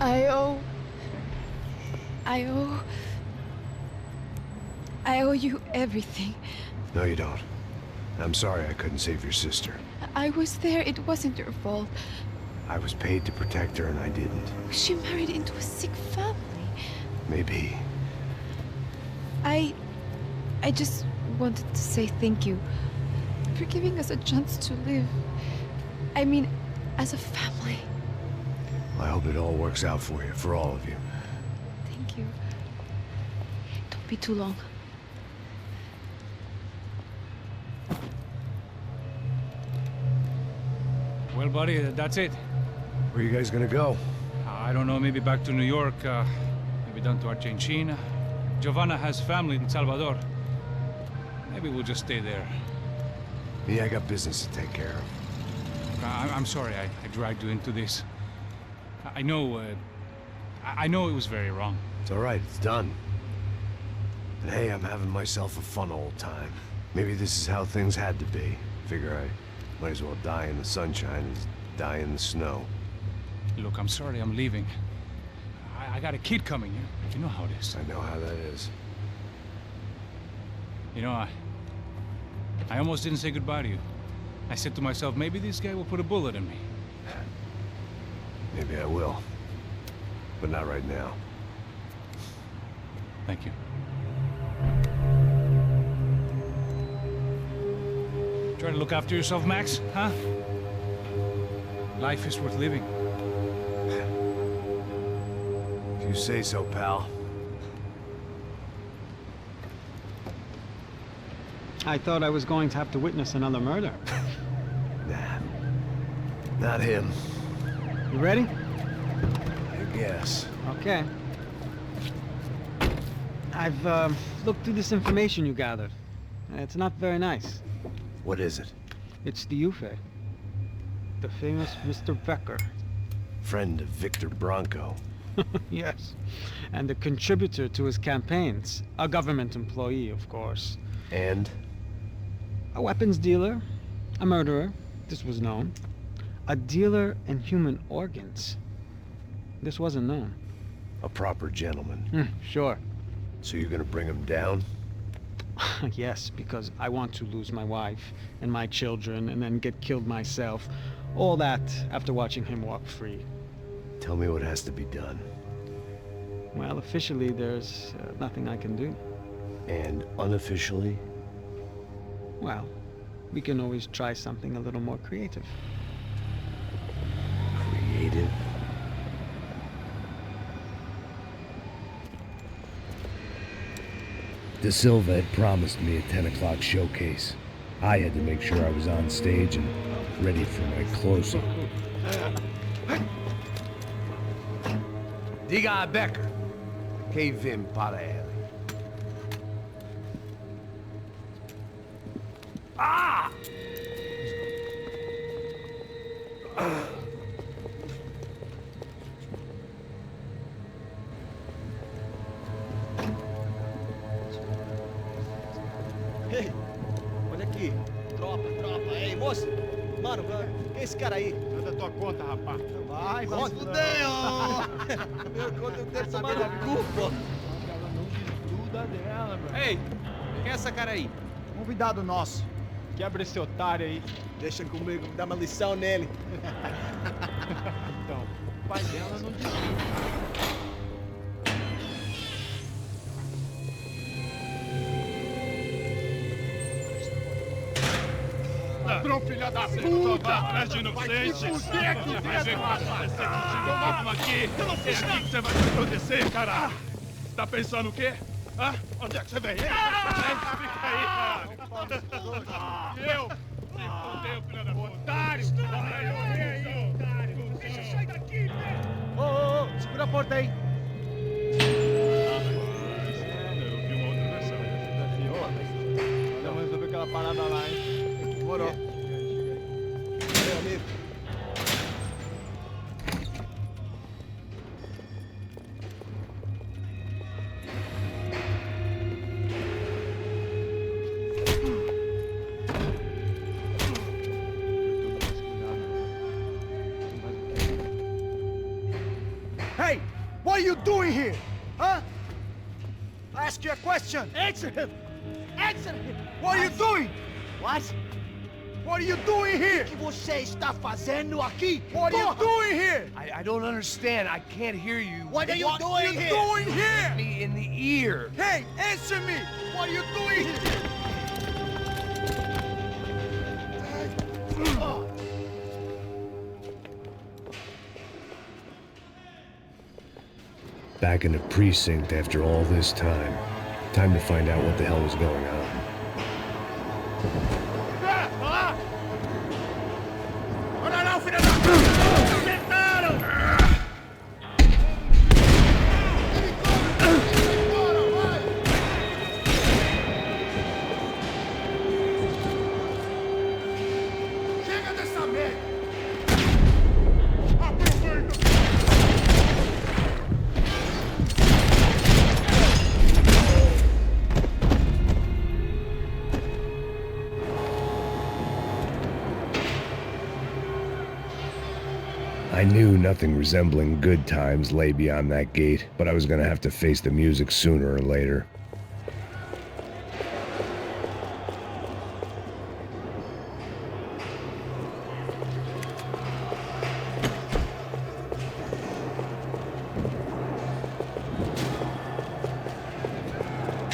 I owe... I owe you everything. No, you don't. I'm sorry I couldn't save your sister. I was there. It wasn't your fault. I was paid to protect her and I didn't. She married into a sick family. Maybe. I just wanted to say thank you for giving us a chance to live. I mean, as a family. I hope it all works out for you, for all of you. Thank you. Don't be too long. Well, buddy, that's it. Where are you guys gonna go? I don't know, maybe back to New York, maybe down to Argentina. Giovanna has family in Salvador. Maybe we'll just stay there. Me, I got business to take care of. I'm sorry I dragged you into this. I know it was very wrong. It's all right, it's done. And hey, I'm having myself a fun old time. Maybe this is how things had to be. Figure I might as well die in the sunshine as die in the snow. Look, I'm sorry I'm leaving. I got a kid coming. You know how it is. I know how that is. You know, I almost didn't say goodbye to you. I said to myself, maybe this guy will put a bullet in me. Maybe I will. But not right now. Thank you. Try to look after yourself, Max, huh? Life is worth living. If you say so, pal. I thought I was going to have to witness another murder. Nah. Not him. You ready? I guess. Okay. I've looked through this information you gathered. It's not very nice. What is it? It's the Ufe. The famous Mr. Becker. Friend of Victor Bronco. Yes. And a contributor to his campaigns. A government employee, of course. And? A weapons dealer. A murderer. This was known. A dealer in human organs. This wasn't known. A proper gentleman. Sure. So you're gonna bring him down? Yes, because I want to lose my wife and my children and then get killed myself. All that after watching him walk free. Tell me what has to be done. Well, officially there's nothing I can do. And unofficially? Well, we can always try something a little more creative. Creative? De Silva had promised me a 10 o'clock showcase. I had to make sure I was on stage and ready for my close-up. Diga a Becker. Que vim para ele. Ah! Ei, olha aqui. Tropa. Ei, moço. Mano, quem é esse cara aí? Manda tua conta, rapaz. Vai se fuder, ó. Meu conta eu quero tomar no cu, pô. Ela não estuda dela, mano. Ei, quem é essa cara aí? Convidado nosso. Quebra esse otário aí. Deixa comigo, dá uma lição nele. Então, o pai dela não desiste. Ladrão, filha da puta! Vai atrás de inocente! Vai ver como vai acontecer contigo mesmo aqui! Eu não fiz nada! O que você vai acontecer, cara? Tá pensando o quê? Hã? Onde é que você vem? Fica aí, cara! Eu? Se fudeu, filha da puta! Otário! Otário! Deixa eu sair daqui, velho! Ô, segura a porta aí! Eu vi uma outra versão. Vamos resolver aquela parada lá, hein? Demorou. Meu amigo. Hey! you doing here? Huh? I ask you a question. Answer him. Answer him. What are you doing? What? What are you doing here? O que você está fazendo aqui? What are you doing here? I don't understand. I can't hear you. What are you doing here? Me in the ear. Hey, answer me. What are you doing here? Back in the precinct after all this time. Time to find out what the hell was going on. I knew nothing resembling good times lay beyond that gate, but I was gonna have to face the music sooner or later.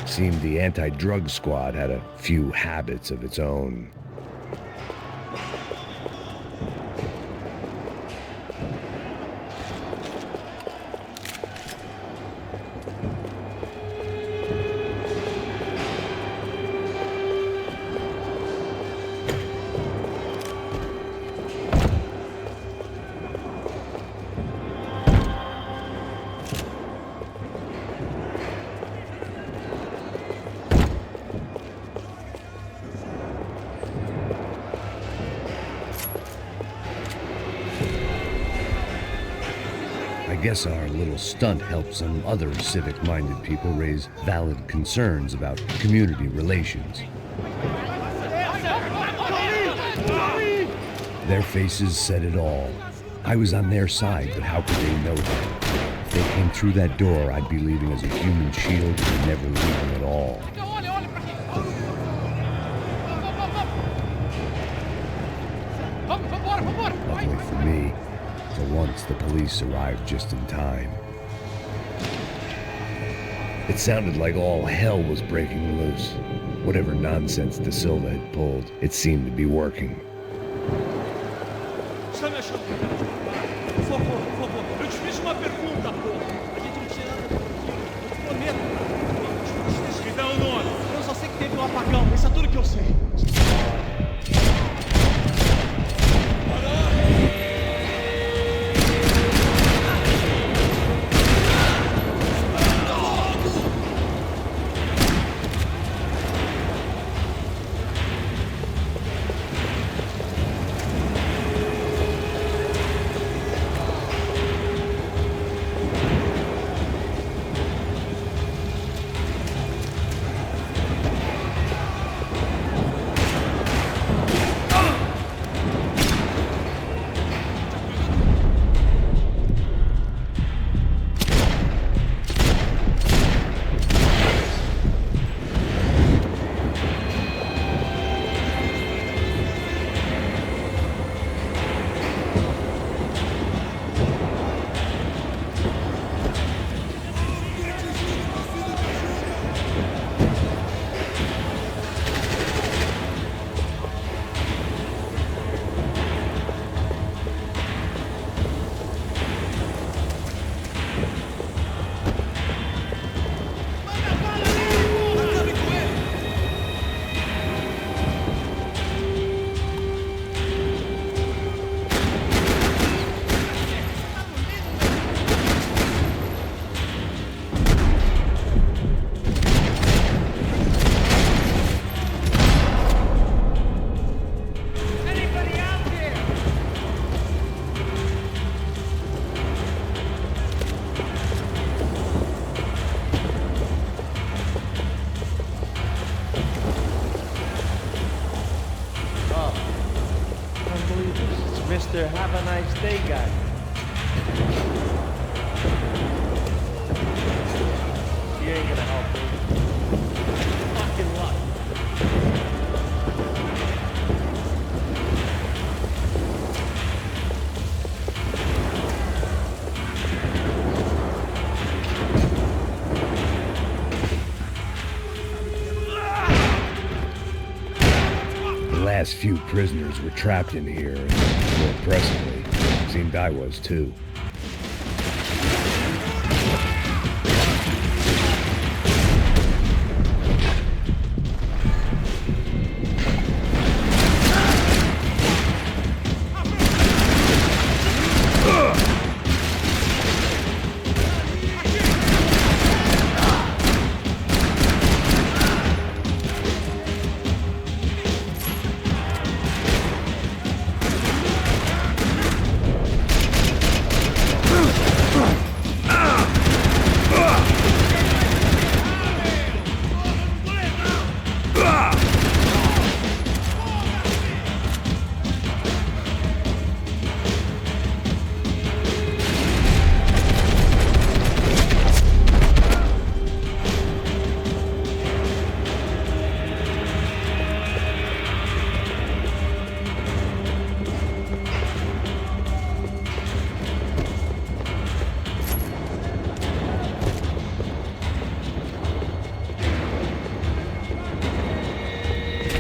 Seemed the anti-drug squad had a few habits of its own. I guess our little stunt helped some other civic-minded people raise valid concerns about community relations. Their faces said it all. I was on their side, but how could they know that? If they came through that door, I'd be leaving as a human shield and never leaving at all. Luckily for me, for once the police arrived just in time. It sounded like all hell was breaking loose. Whatever nonsense De Silva had pulled, it seemed to be working. Está me achando? Por favor, por favor. Eu te fiz uma pergunta, porra. A gente não tinha nada a ver. Eu te prometo. Me dá o nome. Eu só sei que teve um apagão. Isso é tudo que eu sei. Mr. Have a Nice Day guy. ain't gonna help me. Fucking luck. The last few prisoners were trapped in here, and more pressingly, it seemed I was too.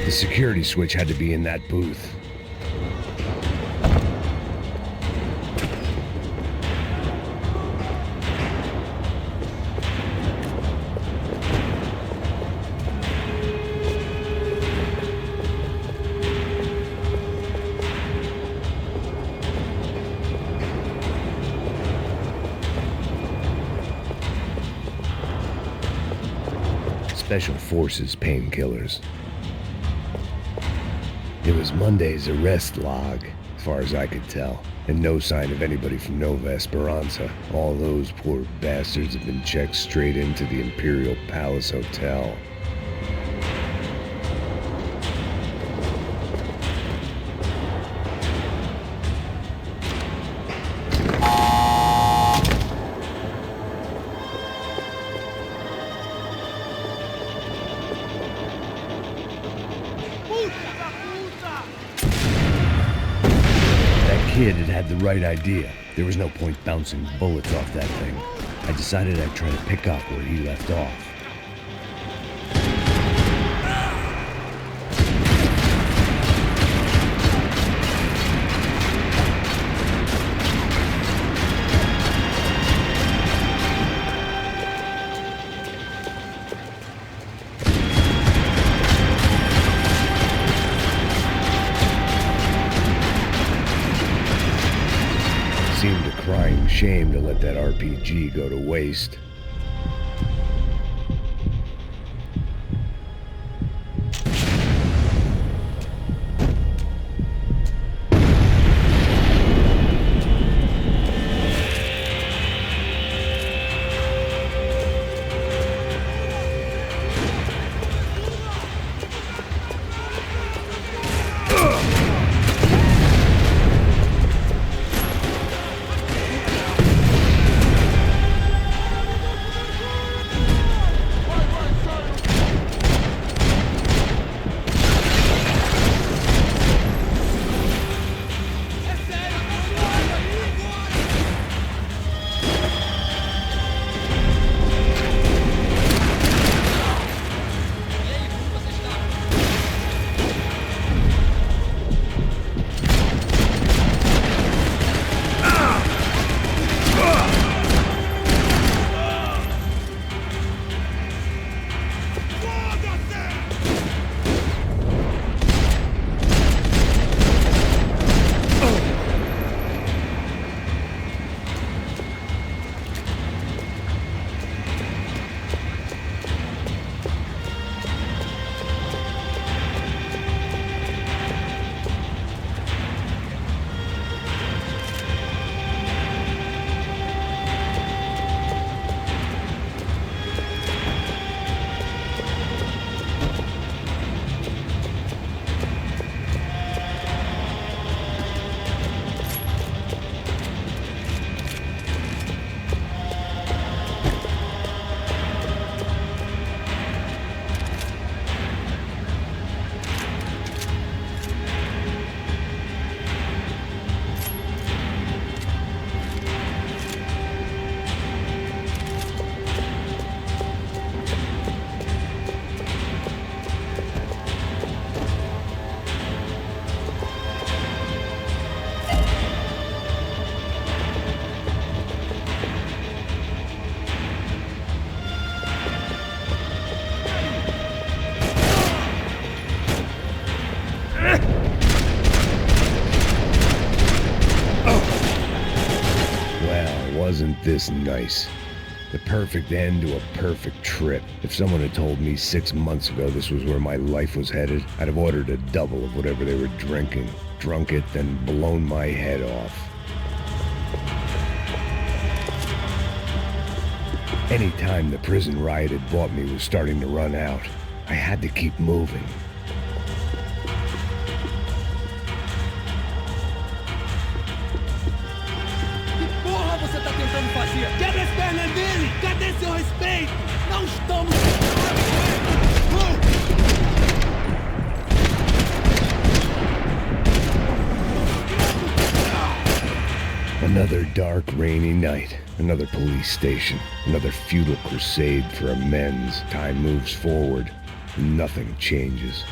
The security switch had to be in that booth. Special Forces painkillers. It was Monday's arrest log, as far as I could tell, and no sign of anybody from Nova Esperanza. All those poor bastards have been checked straight into the Imperial Palace Hotel. Kid had the right idea. There was no point bouncing bullets off that thing. I decided I'd try to pick up where he left off. Seemed a crying shame to let that RPG go to waste. Well, wasn't this nice? The perfect end to a perfect trip. If someone had told me 6 months ago this was where my life was headed, I'd have ordered a double of whatever they were drinking, drunk it, then blown my head off. Any time the prison riot had bought me was starting to run out. I had to keep moving. Porra, você tá tentando fazer? Quebra as pernas dele! Cadê seu respeito? Não estamos... Another dark, rainy night. Another police station. Another futile crusade for amends. Time moves forward. Nothing changes.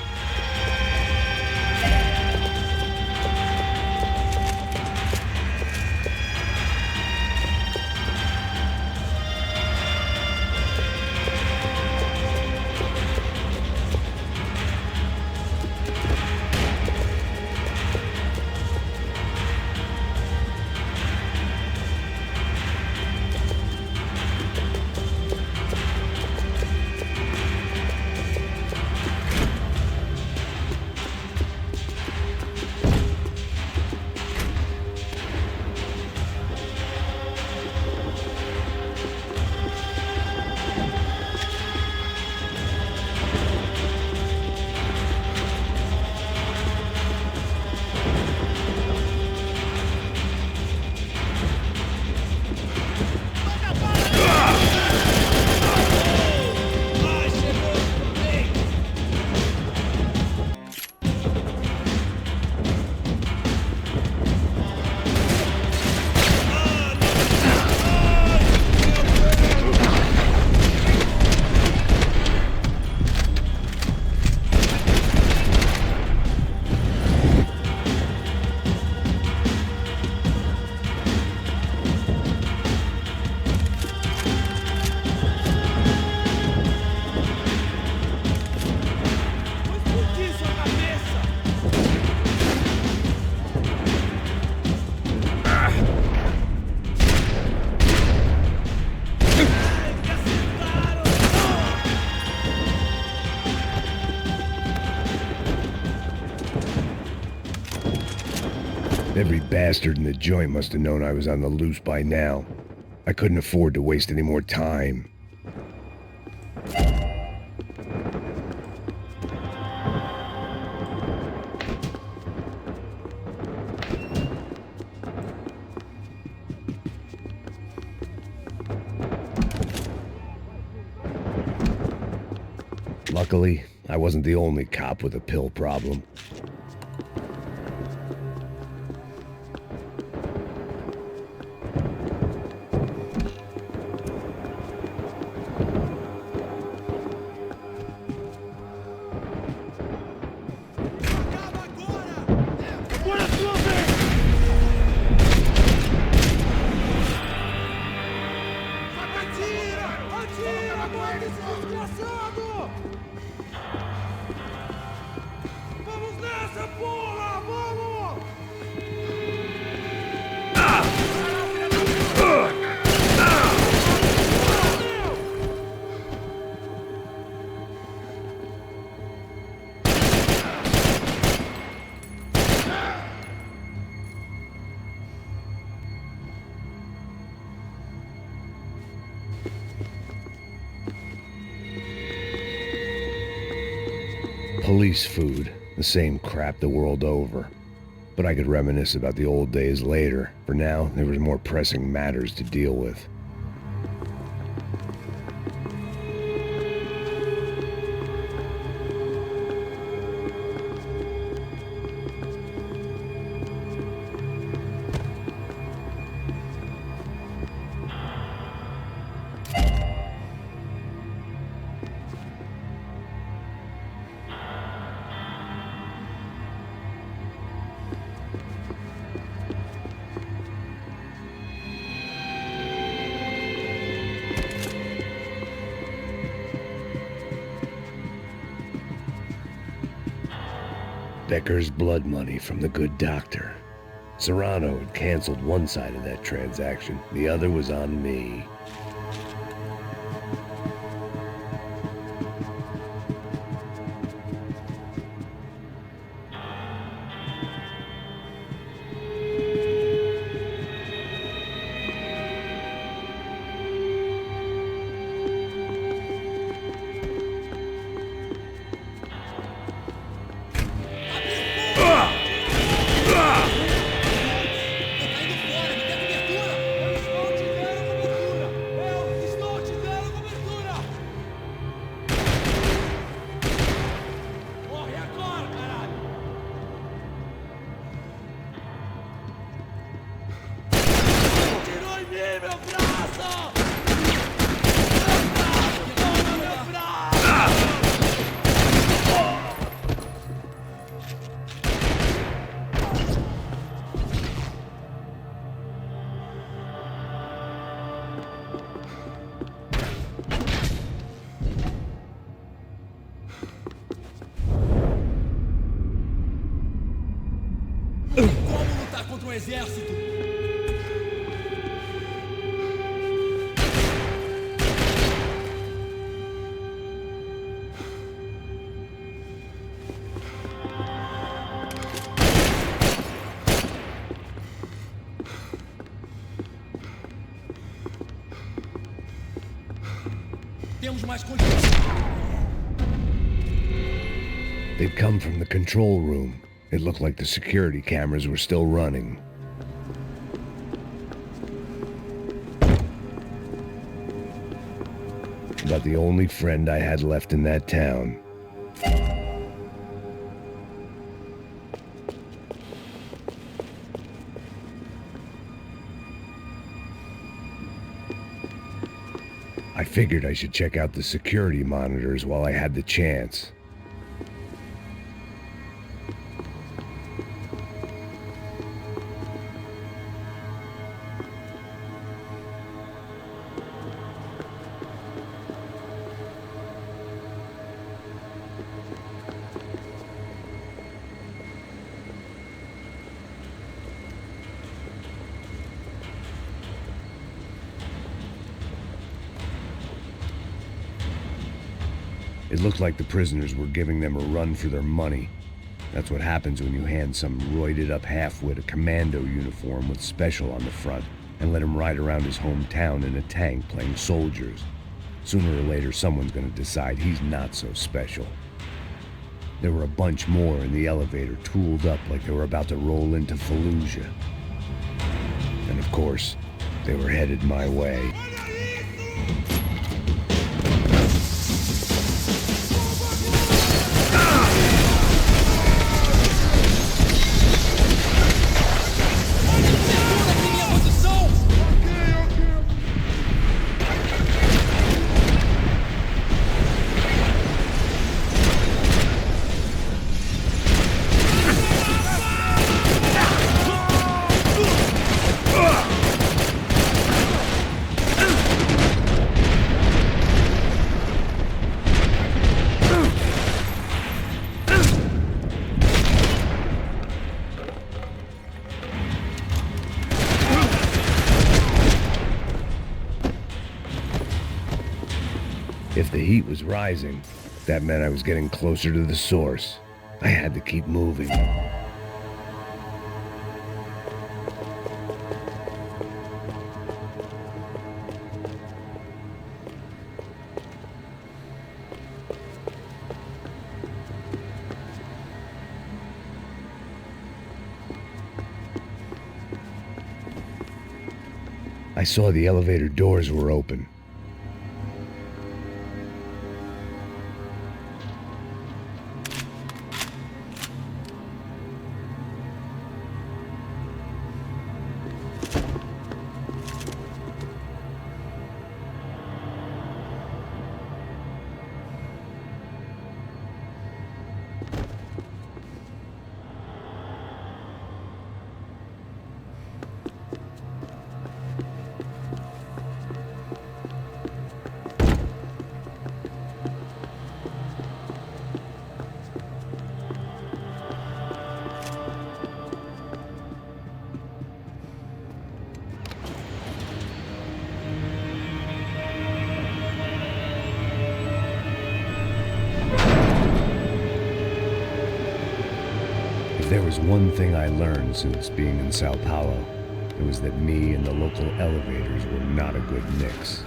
Every bastard in the joint must have known I was on the loose by now. I couldn't afford to waste any more time. Luckily, I wasn't the only cop with a pill problem. Police food, the same crap the world over. But I could reminisce about the old days later. For now, there was more pressing matters to deal with. Becker's blood money from the good doctor. Serrano had canceled one side of that transaction. The other was on me. Exército! Temos mais condições. They'd come from the control room. It looked like the security cameras were still running. About the only friend I had left in that town. I figured I should check out the security monitors while I had the chance. It looked like the prisoners were giving them a run for their money. That's what happens when you hand some roided-up halfwit a commando uniform with special on the front and let him ride around his hometown in a tank playing soldiers. Sooner or later, someone's gonna decide he's not so special. There were a bunch more in the elevator, tooled up like they were about to roll into Fallujah. And of course, they were headed my way. If the heat was rising, that meant I was getting closer to the source. I had to keep moving. I saw the elevator doors were open. there was one thing I learned since being in Sao Paulo, it was that me and the local elevators were not a good mix.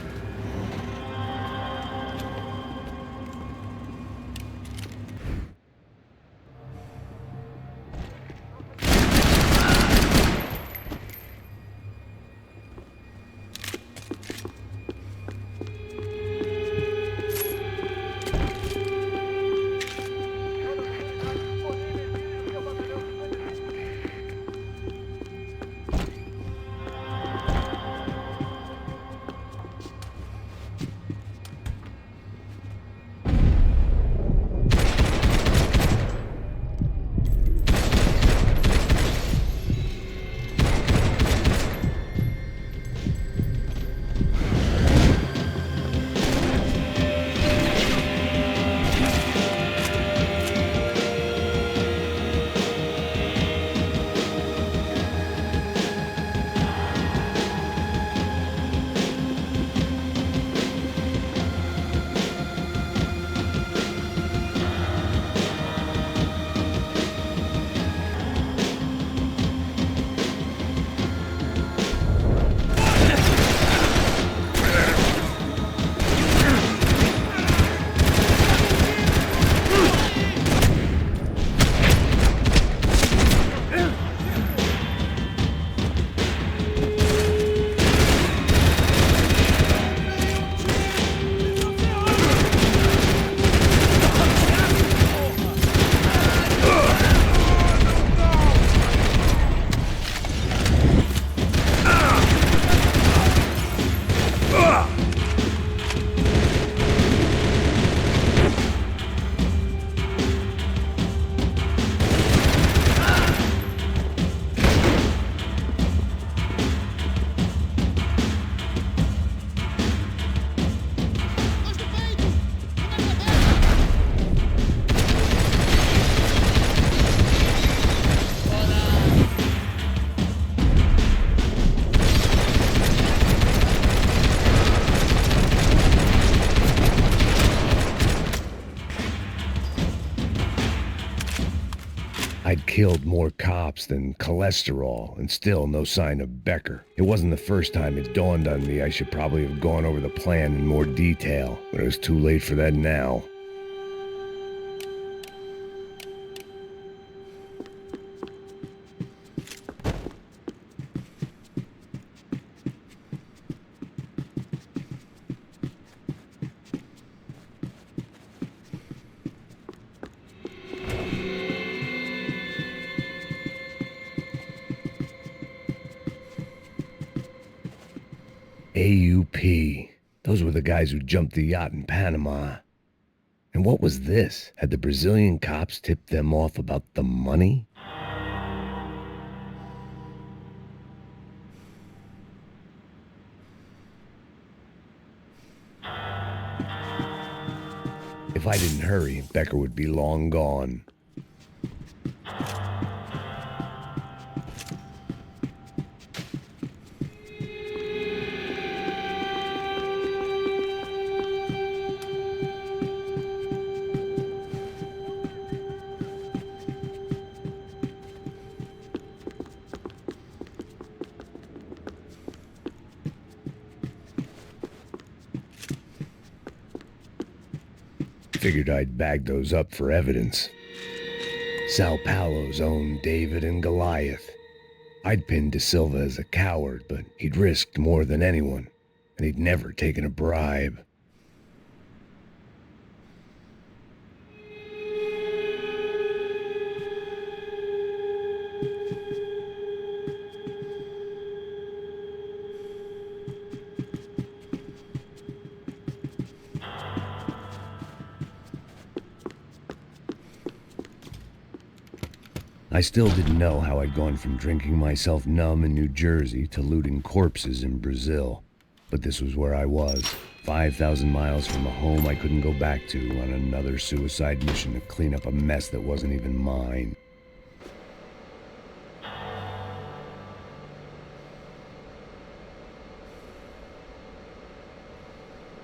I'd killed more cops than cholesterol, and still no sign of Becker. It wasn't the first time it dawned on me I should probably have gone over the plan in more detail, but it was too late for that now. AUP. Those were the guys who jumped the yacht in Panama. And what was this? Had the Brazilian cops tipped them off about the money? If I didn't hurry, Becker would be long gone. Figured I'd bag those up for evidence. Sao Paulo's own David and Goliath. I'd pinned De Silva as a coward, but he'd risked more than anyone, and he'd never taken a bribe. I still didn't know how I'd gone from drinking myself numb in New Jersey to looting corpses in Brazil. But this was where I was, 5,000 miles from a home I couldn't go back to, on another suicide mission to clean up a mess that wasn't even mine.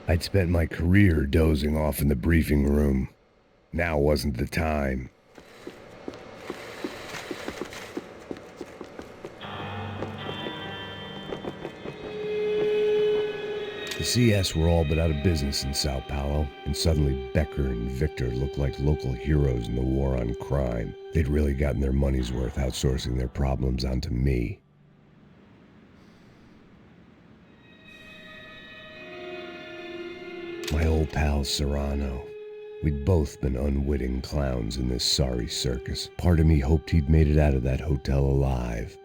I'd spent my career dozing off in the briefing room. Now wasn't the time. The CS were all but out of business in Sao Paulo, and suddenly Becker and Victor looked like local heroes in the war on crime. They'd really gotten their money's worth outsourcing their problems onto me. My old pal Serrano. We'd both been unwitting clowns in this sorry circus. Part of me hoped he'd made it out of that hotel alive.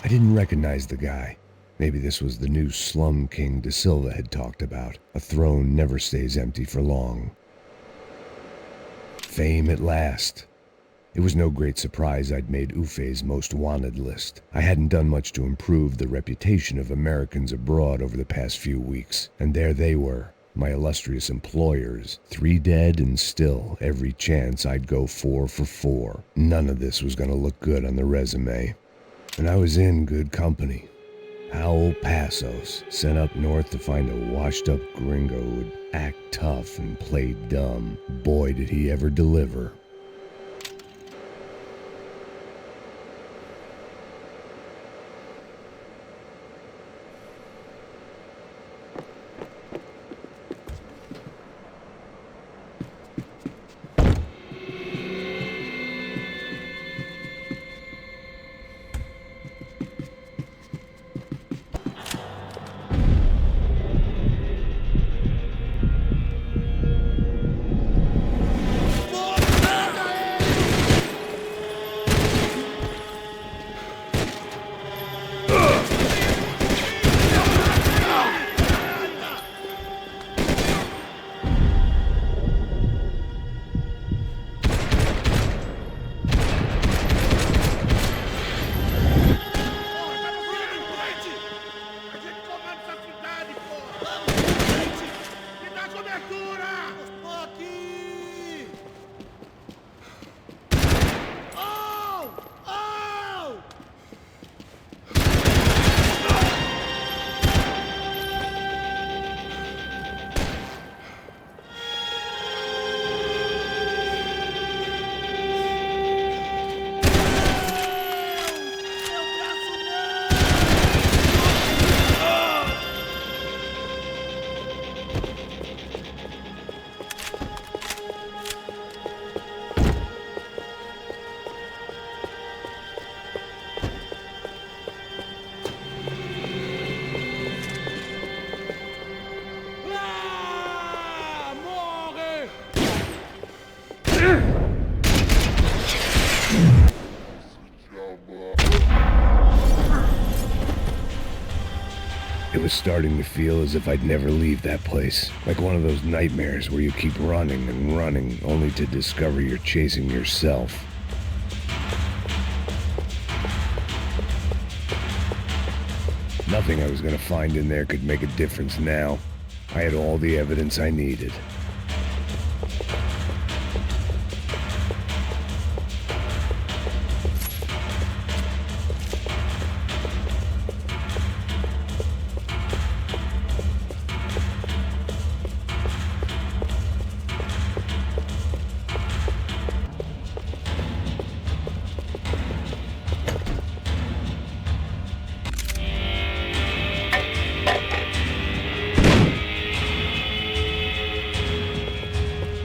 I didn't recognize the guy. Maybe this was the new slum king De Silva had talked about. A throne never stays empty for long. Fame at last. It was no great surprise I'd made Ufe's most wanted list. I hadn't done much to improve the reputation of Americans abroad over the past few weeks, and there they were, my illustrious employers, 3 dead and still every chance I'd go 4 for 4. None of this was gonna look good on the resume. And I was in good company. Howell Passos, sent up north to find a washed-up gringo who'd act tough and play dumb. Boy, did he ever deliver. It was starting to feel as if I'd never leave that place. Like one of those nightmares where you keep running and running, only to discover you're chasing yourself. Nothing I was gonna find in there could make a difference now. I had all the evidence I needed.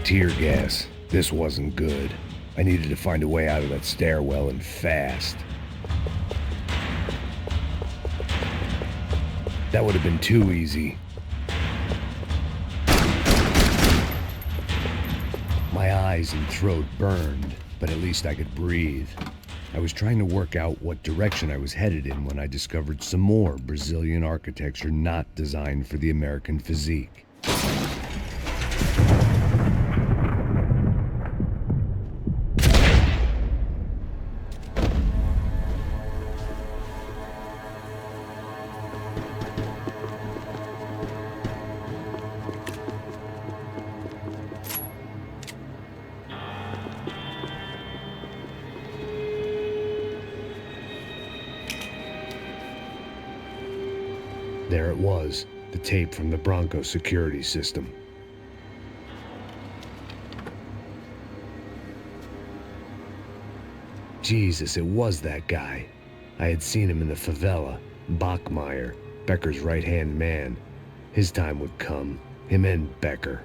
Tear gas. This wasn't good. I needed to find a way out of that stairwell and fast. That would have been too easy. My eyes and throat burned, but at least I could breathe. I was trying to work out what direction I was headed in when I discovered some more Brazilian architecture not designed for the American physique. There it was, the tape from the Bronco security system. Jesus, it was that guy. I had seen him in the favela, Bachmeyer. Becker's right-hand man. His time would come. Him and Becker.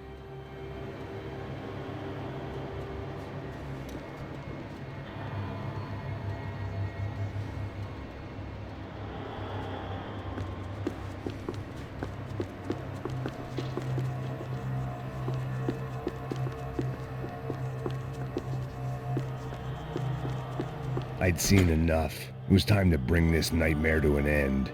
I'd seen enough. It was time to bring this nightmare to an end.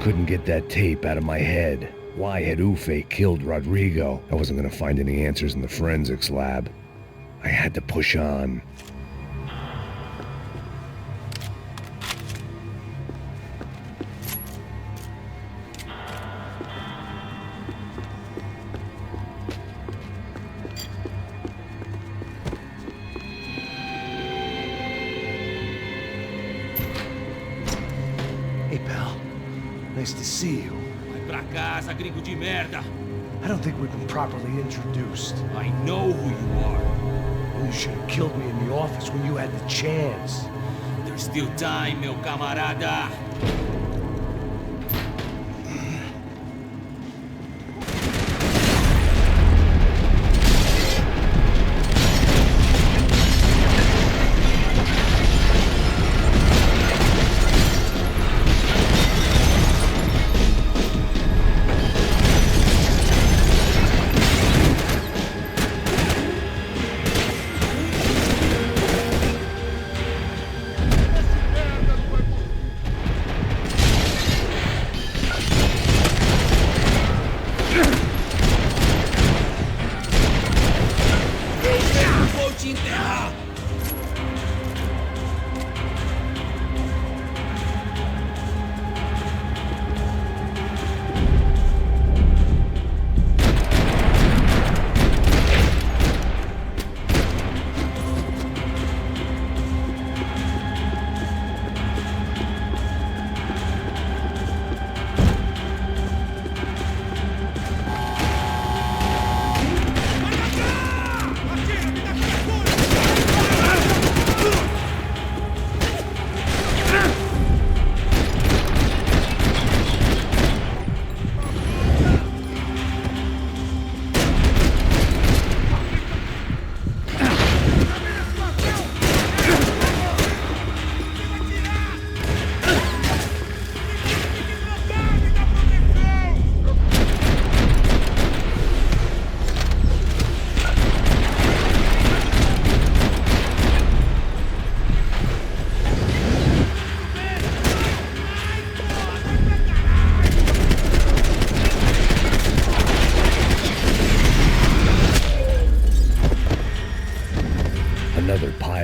Couldn't get that tape out of my head. Why had Ufe killed Rodrigo? I wasn't gonna find any answers in the forensics lab. I had to push on. Hey, pal. Nice to see you. Vai pra casa, gringo de merda. I don't think we've been properly introduced. I know who you are. You should have killed me in the office when you had the chance. There's still time, meu camarada.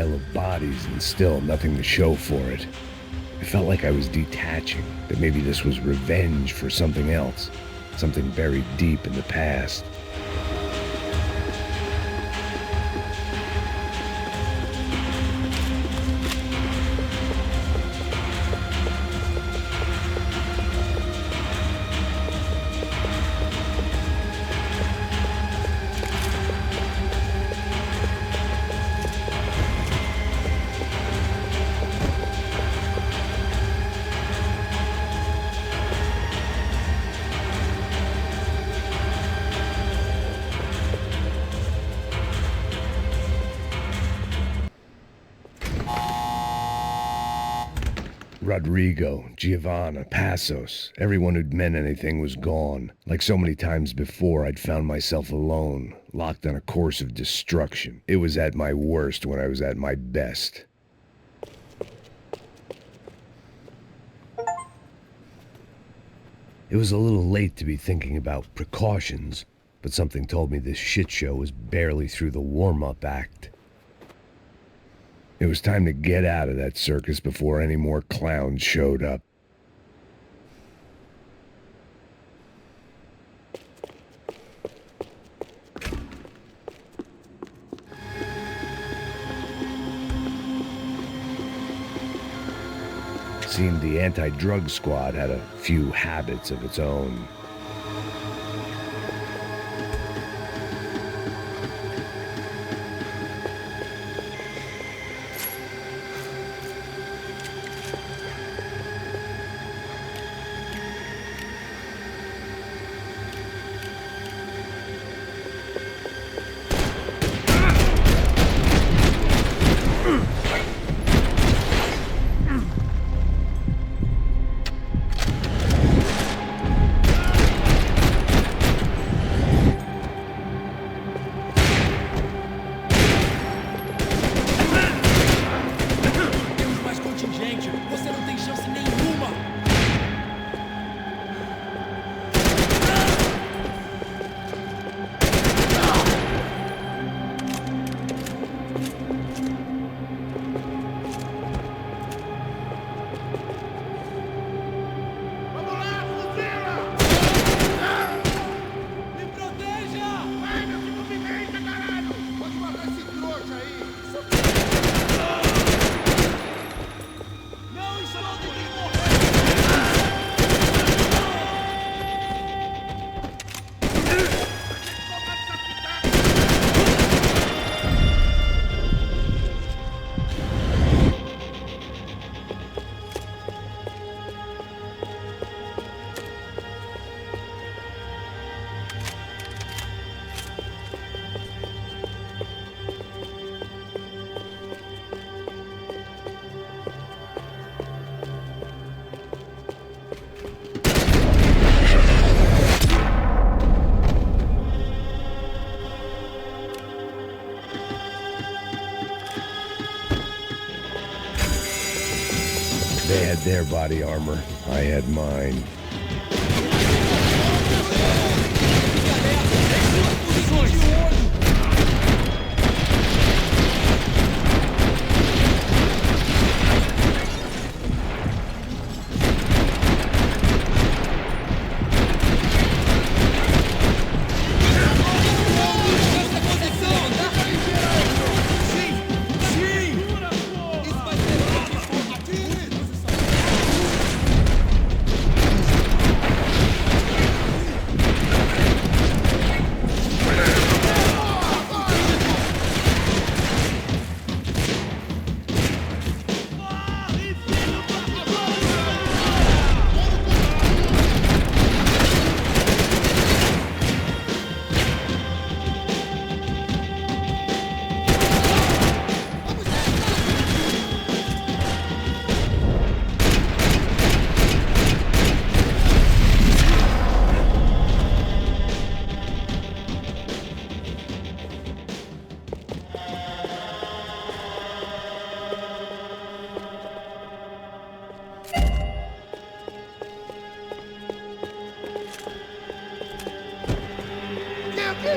pile of bodies and still nothing to show for it. I felt like I was detaching, that maybe this was revenge for something else, something buried deep in the past. Rodrigo, Giovanna, Passos, everyone who'd meant anything was gone. Like so many times before, I'd found myself alone, locked on a course of destruction. It was at my worst when I was at my best. It was a little late to be thinking about precautions, but something told me this shit show was barely through the warm-up act. It was time to get out of that circus before any more clowns showed up. Seemed the anti-drug squad had a few habits of its own. They had their body armor, I had mine.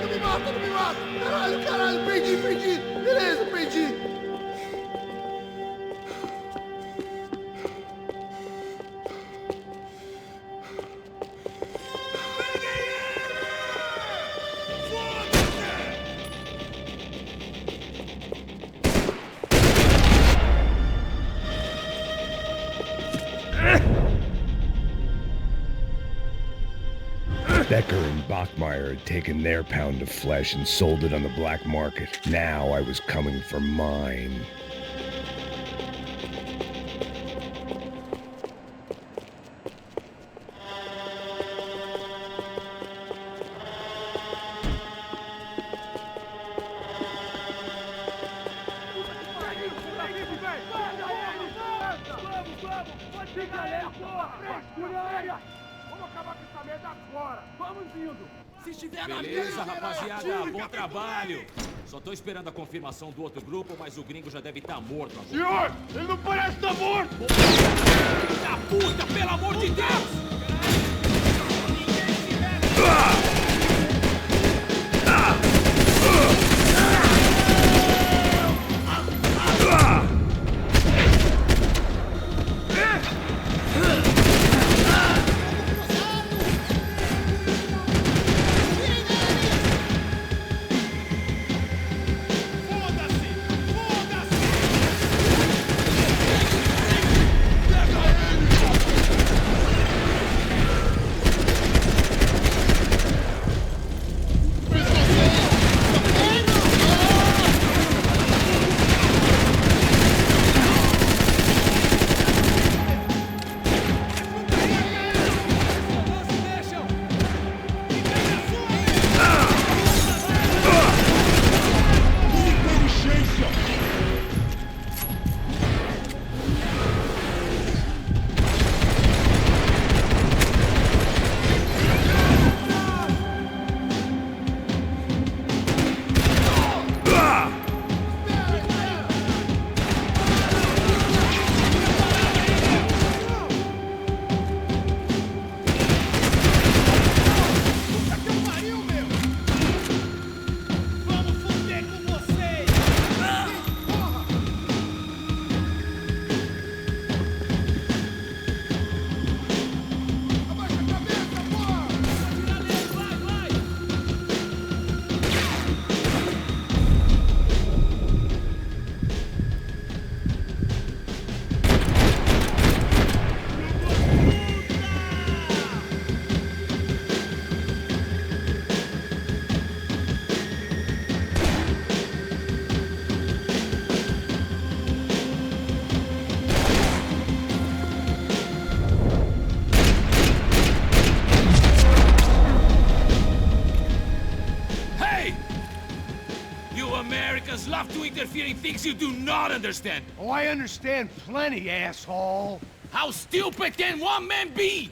Não me mata, não me mata! Caralho, caralho, perdi! Beleza, perdi! Becker and Bachmeyer had taken their pound of flesh and sold it on the black market. Now I was coming for mine. Beleza, rapaziada, bom trabalho. Só tô esperando a confirmação do outro grupo, mas o gringo já deve estar morto agora. Senhor, ele não parece estar morto! Filho da puta, pelo amor de Deus! Americans love to interfere in things you do not understand. Oh, I understand plenty, asshole. How stupid can one man be?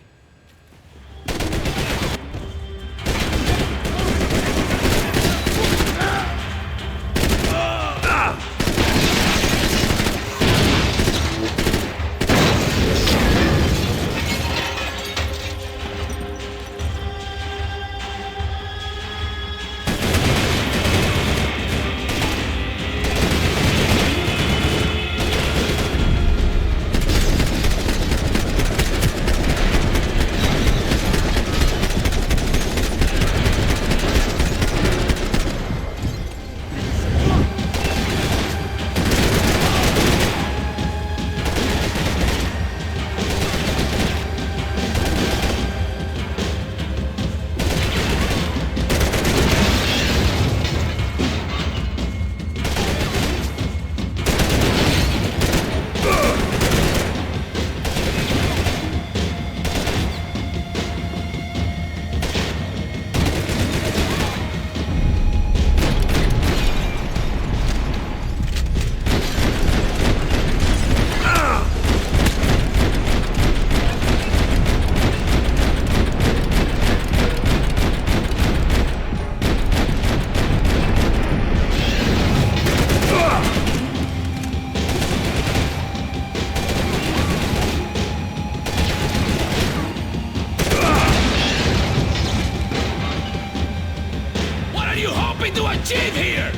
Achieve here!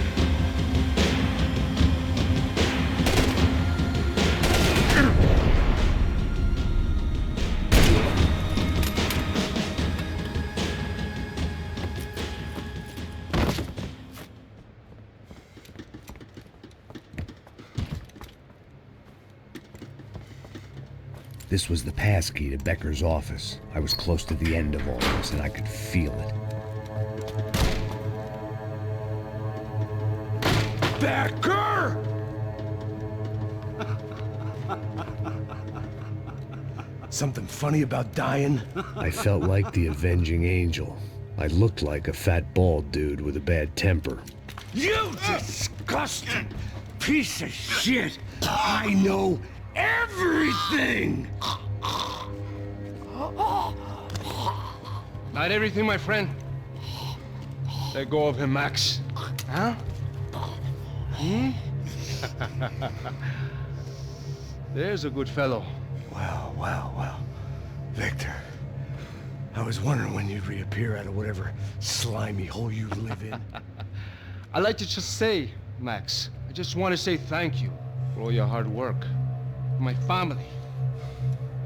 This was the passkey to Becker's office. I was close to the end of all this, and I could feel it. Becker! Something funny about dying? I felt like the avenging angel. I looked like a fat bald dude with a bad temper. You disgusting piece of shit! I know everything! Not everything, my friend. Let go of him, Max. Huh? There's a good fellow. Well. Victor, I was wondering when you'd reappear out of whatever slimy hole you live in. I'd like to just say, Max, I just want to say thank you for all your hard work, for my family,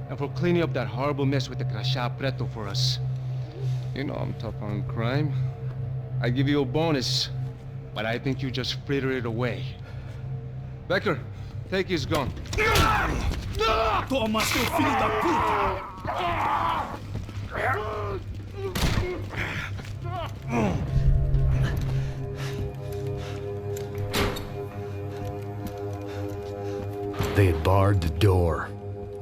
and for cleaning up that horrible mess with the Crachá Preto for us. You know I'm tough on crime. I give you a bonus, but I think you just fritter it away. Becker, take his gun. Toma, seu filho da puta! They had barred the door.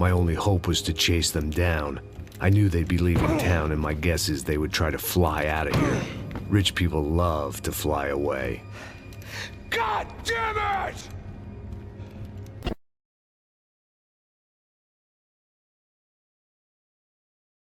My only hope was to chase them down. I knew they'd be leaving town, and my guess is they would try to fly out of here. Rich people love to fly away. God damn it!